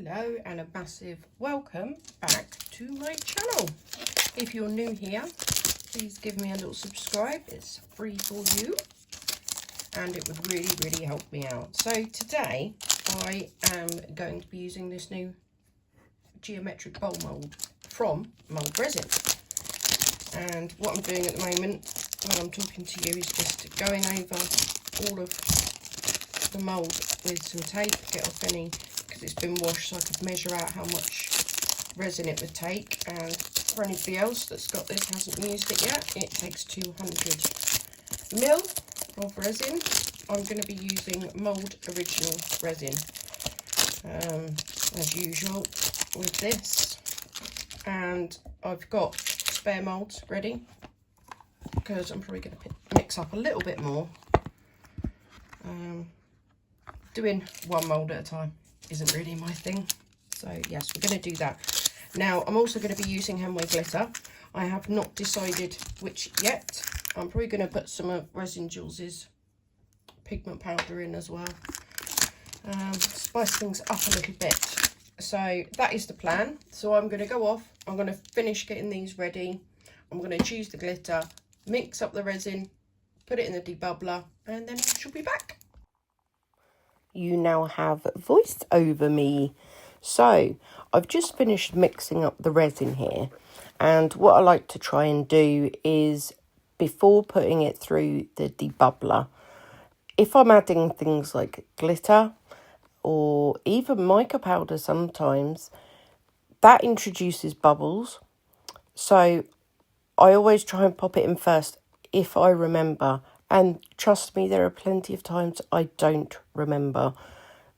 Hello and a massive welcome back to my channel. If you're new here, please give me a little subscribe. It's free for you and it would really help me out. So today I am going to be using this new geometric bowl mould from Mould Resin. And what I'm doing at the moment when I'm talking to you is just going over all of the mould with some tape, get off any, because it's been washed, so I could measure out how much resin it would take. And for anybody else that's got this, hasn't used it yet, it takes 200ml of resin. I'm going to be using Mould original resin, as usual with this. And I've got spare moulds ready, because I'm probably going to mix up a little bit more. Doing one mould at a time isn't really my thing, so yes, we're going to do that. Now I'm also going to be using Hemway glitter. I have not decided which yet. I'm probably going to put some of Resin Jules's pigment powder in as well, spice things up a little bit. So that is the plan. So I'm going to go off, I'm going to finish getting these ready, I'm going to choose the glitter, mix up the resin, put it in the debubbler, and then I shall be back. You now have voice over me. So I've just finished mixing up the resin here, and what I like to try and do is, before putting it through the debubbler, if I'm adding things like glitter or even mica powder sometimes, that introduces bubbles. So I always try and pop it in first if I remember. And trust me, there are plenty of times I don't remember.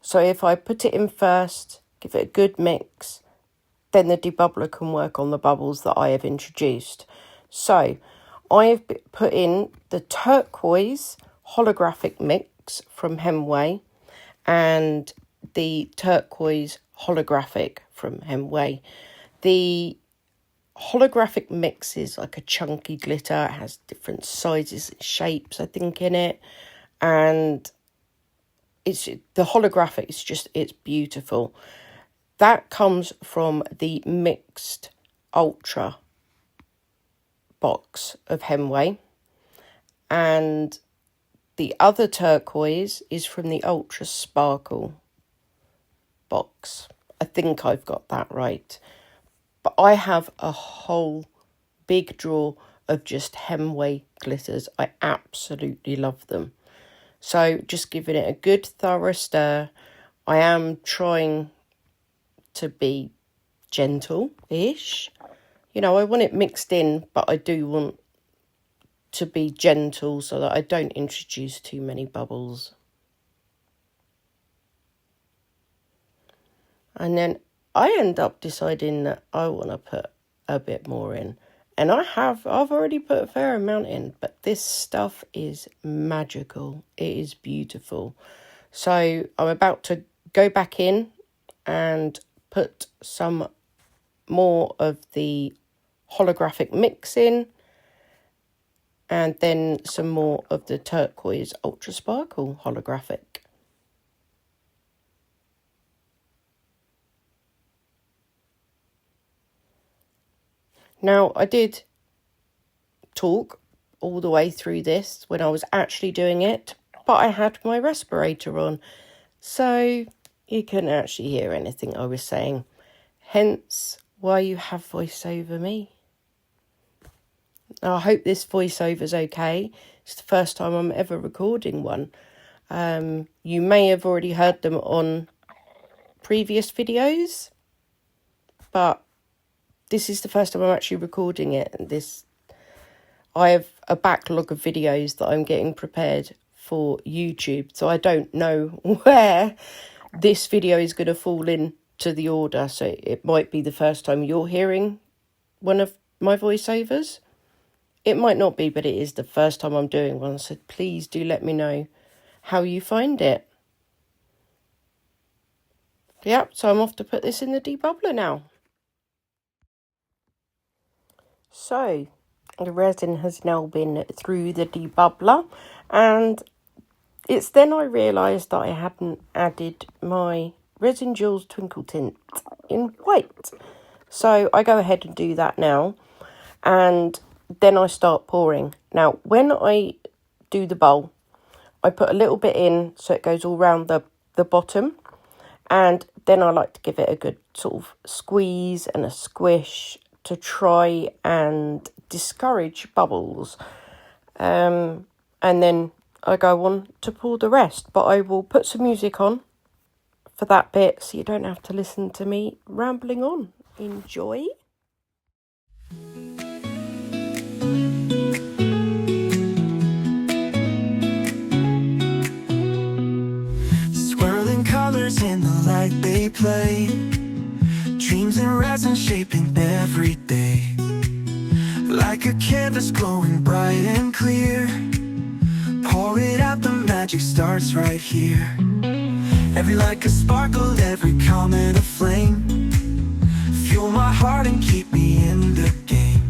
So if I put it in first, give it a good mix, then the debubbler can work on the bubbles that I have introduced. So I have put in the turquoise holographic mix from Hemway and the turquoise holographic from Hemway. The holographic mix is like a chunky glitter. It has different sizes and shapes, I think, in it, and the holographic is it's beautiful. That comes from the mixed ultra box of Hemway, and the other turquoise is from the ultra sparkle box. I think I've got that right. But I have a whole big drawer of just Hemway glitters. I absolutely love them. So just giving it a good thorough stir. I am trying to be gentle-ish. You know, I want it mixed in, but I do want to be gentle so that I don't introduce too many bubbles. And then I end up deciding that I want to put a bit more in. And I've already put a fair amount in, but this stuff is magical. It is beautiful. So I'm about to go back in and put some more of the holographic mix in, and then some more of the turquoise ultra sparkle holographic. Now, I did talk all the way through this when I was actually doing it, but I had my respirator on, so you couldn't actually hear anything I was saying. Hence why you have voice over me. Now, I hope this voiceover's okay. It's the first time I'm ever recording one. You may have already heard them on previous videos, but this is the first time I'm actually recording it, and I have a backlog of videos that I'm getting prepared for YouTube, so I don't know where this video is going to fall into the order, so it might be the first time you're hearing one of my voiceovers. It might not be, but it is the first time I'm doing one, so please do let me know how you find it. Yep, so I'm off to put this in the debubbler now. So the resin has now been through the debubbler, and it's then I realised that I hadn't added my Resin Jewels Twinkle Tint in white. So I go ahead and do that now, and then I start pouring. Now, when I do the bowl, I put a little bit in so it goes all round the bottom, and then I like to give it a good sort of squeeze and a squish to try and discourage bubbles. And then I go on to pour the rest, but I will put some music on for that bit so you don't have to listen to me rambling on. Enjoy. Swirling colors in the light they play, dreams and resin shaping every day. Like a canvas glowing bright and clear, pour it out, the magic starts right here. Every light a sparkle, every comment a flame, fuel my heart and keep me in the game.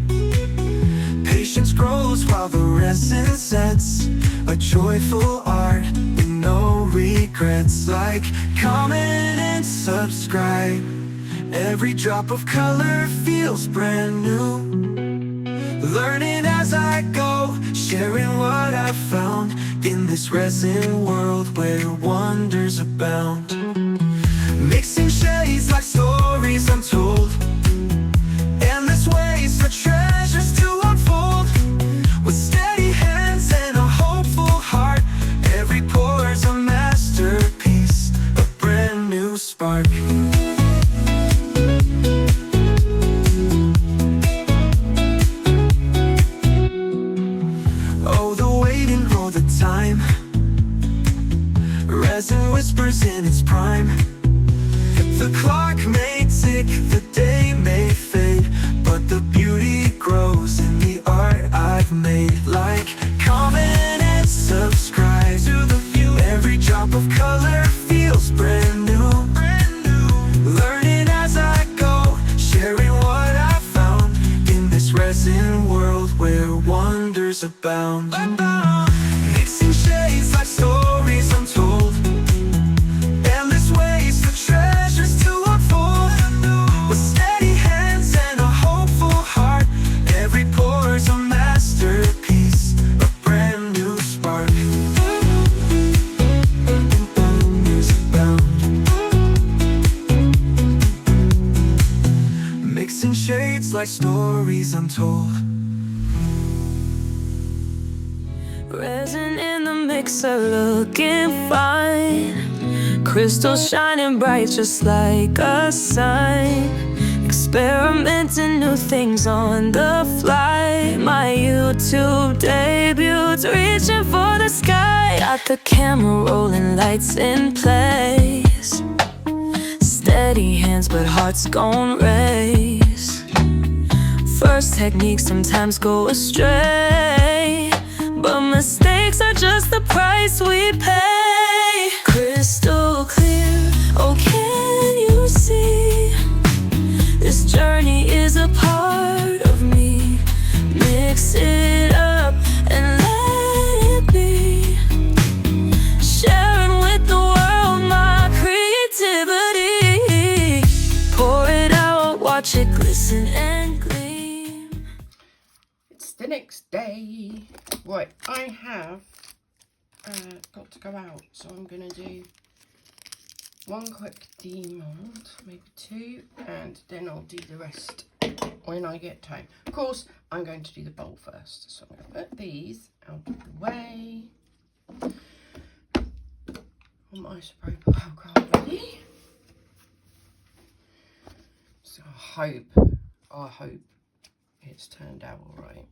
Patience grows while the resin sets, a joyful art with no regrets. Like, comment and subscribe, every drop of color feels brand new. Learning as I go, sharing what I've found in this resin world where wonders abound. Mixing shades like stories untold, endless ways for treasures to unfold. With steady hands and a hopeful heart, every pour's a masterpiece, a brand new spark. Resin whispers in its prime. The clock may tick, the day may fade, but the beauty grows in the art I've made. Like, comment and subscribe to the view. Every drop of color feels brand new. Learning as I go, sharing what I found in this resin world where wonders abound. Mixing shades like stories untold, endless ways for treasures to unfold. With steady hands and a hopeful heart, every pour's a masterpiece, a brand new spark. Mixing shades like stories untold. Resin in the mixer looking fine, crystals shining bright just like a sign. Experimenting new things on the fly. My YouTube debut's reaching for the sky. Got the camera rolling, lights in place. Steady hands but hearts gon' race. First techniques sometimes go astray, but mistakes are just the price we pay. Crystal clear, oh can you see? This journey is a part of me. Mix it up and let it be. Sharing with the world my creativity. Pour it out, watch it glisten and gleam. It's the next day. Right, I have got to go out, so I'm going to do one quick demold, maybe two, and then I'll do the rest when I get home. Of course, I'm going to do the bowl first, so I'm going to put these out of the way. On my spray alcohol ready. So I hope it's turned out all right.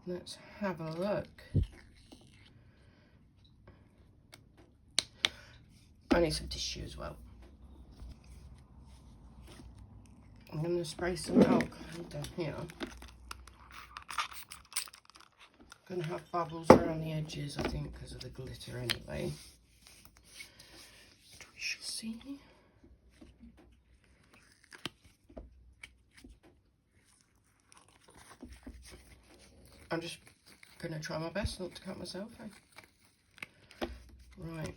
Let's have a look. I need some tissue as well. I'm going to spray some alcohol down here. Going to have bubbles around the edges, I think, because of the glitter anyway. But we shall see. I'm just going to try my best not to cut myself. Right.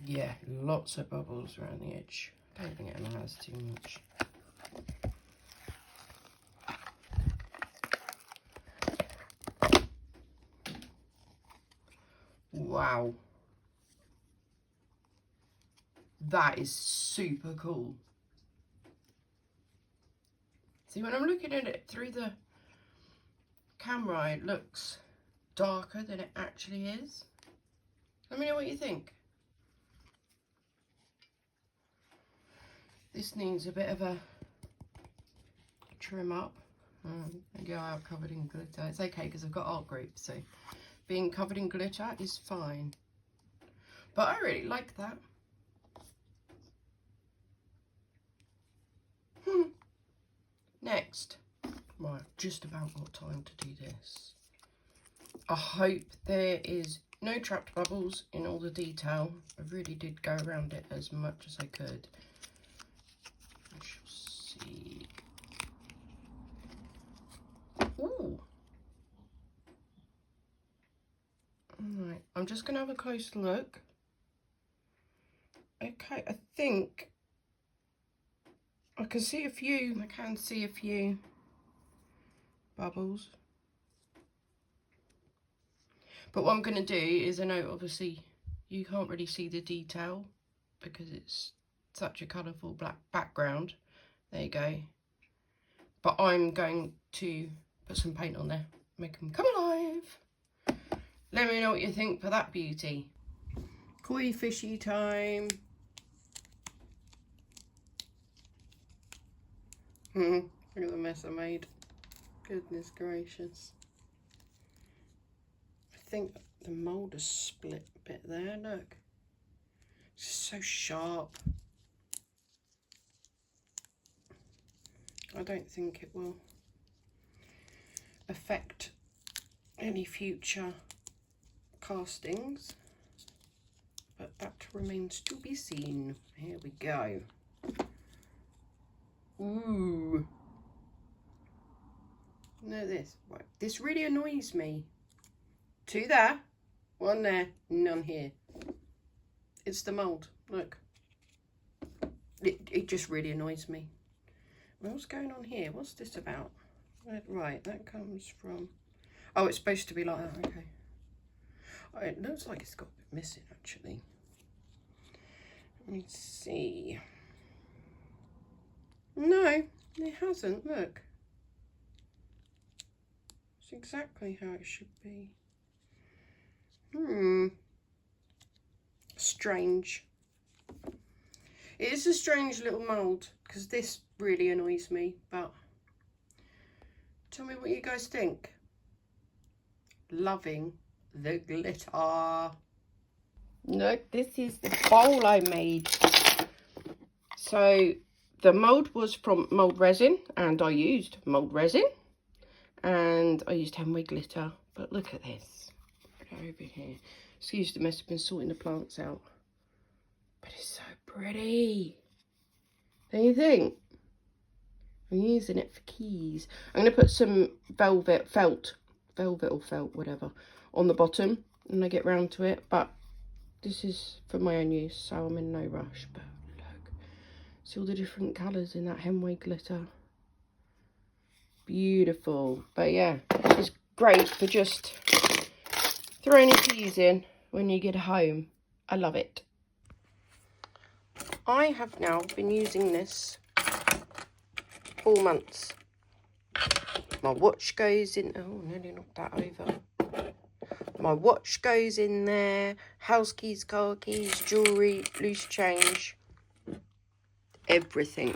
Yeah, lots of bubbles around the edge. I don't think Emma has too much. Wow. That is super cool. See, when I'm looking at it through the camera, it looks darker than it actually is. Let me know what you think. This needs a bit of a trim up. Go out covered in glitter. It's okay because I've got art group, so being covered in glitter is fine. But I really like that. Next. Right, just about got time to do this. I hope there is no trapped bubbles in all the detail. I really did go around it as much as I could. I shall see. Ooh. Alright, I'm just going to have a close look. Okay, I think I can see a few, bubbles. But what I'm going to do is, I know obviously you can't really see the detail because it's such a colourful black background. There you go. But I'm going to put some paint on there, make them come alive. Let me know what you think for that beauty. Koi fishy time. Look at the mess I made. Goodness gracious. I think the mould has split a bit there, look. It's so sharp. I don't think it will affect any future castings, but that remains to be seen. Here we go. Ooh. Look at this. Right. This really annoys me. Two there, one there, none here. It's the mould. Look. It just really annoys me. What's going on here? What's this about? Right, that comes from... Oh, it's supposed to be like that. Okay. Oh, it looks like it's got a bit missing, actually. Let me see. No, it hasn't. Look. It's exactly how it should be. Strange. It is a strange little mould because this really annoys me, but tell me what you guys think. Loving the glitter. Look, this is the bowl I made. So the mould was from Mould Resin, and I used Mould Resin, and I used Hemway glitter. But look at this. Over here. Excuse the mess, I've been sorting the plants out. But it's so pretty. Don't you think? I'm using it for keys. I'm going to put some velvet or felt, whatever, on the bottom when I get round to it. But this is for my own use, so I'm in no rush. But look, see all the different colours in that Hemway glitter. Beautiful. But yeah, it's great for just throwing your keys in when you get home. I love it. I have now been using this 4 months. My watch goes in. Oh, nearly knocked that over. My watch goes in there. House keys, car keys, jewellery, loose change. Everything.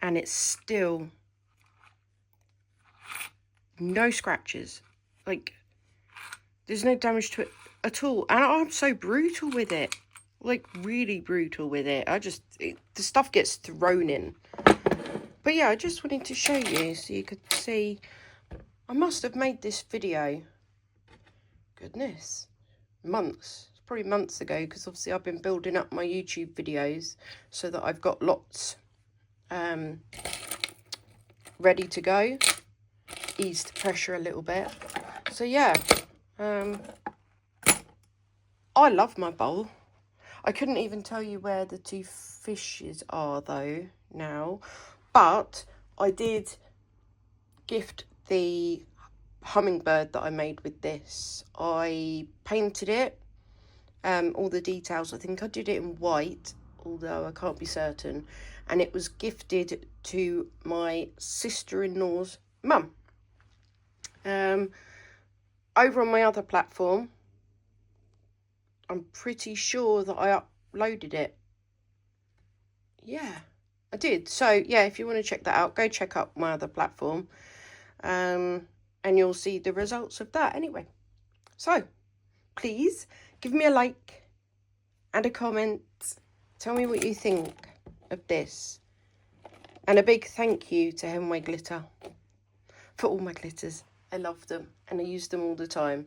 And it's still no scratches. Like, there's no damage to it at all. And I'm so brutal with it. Like, really brutal with it. The stuff gets thrown in. But yeah, I just wanted to show you so you could see. I must have made this video, goodness, months. It's probably months ago, because obviously I've been building up my YouTube videos so that I've got lots ready to go. Eased the pressure a little bit. So yeah, I love my bowl. I couldn't even tell you where the 2 fishes are though now, but I did gift the hummingbird that I made with this. I painted it, all the details. I think I did it in white, although I can't be certain, and it was gifted to my sister-in-law's mum. Over on my other platform, I'm pretty sure that I uploaded it. Yeah, I did. So yeah, if you want to check that out, go check out my other platform, and you'll see the results of that anyway. So please give me a like and a comment. Tell me what you think of this. And a big thank you to Hemway Glitter for all my glitters. I love them and I use them all the time.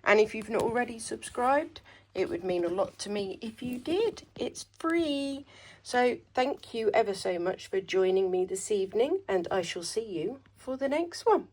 And if you've not already subscribed, it would mean a lot to me if you did. It's free. So thank you ever so much for joining me this evening, and I shall see you for the next one.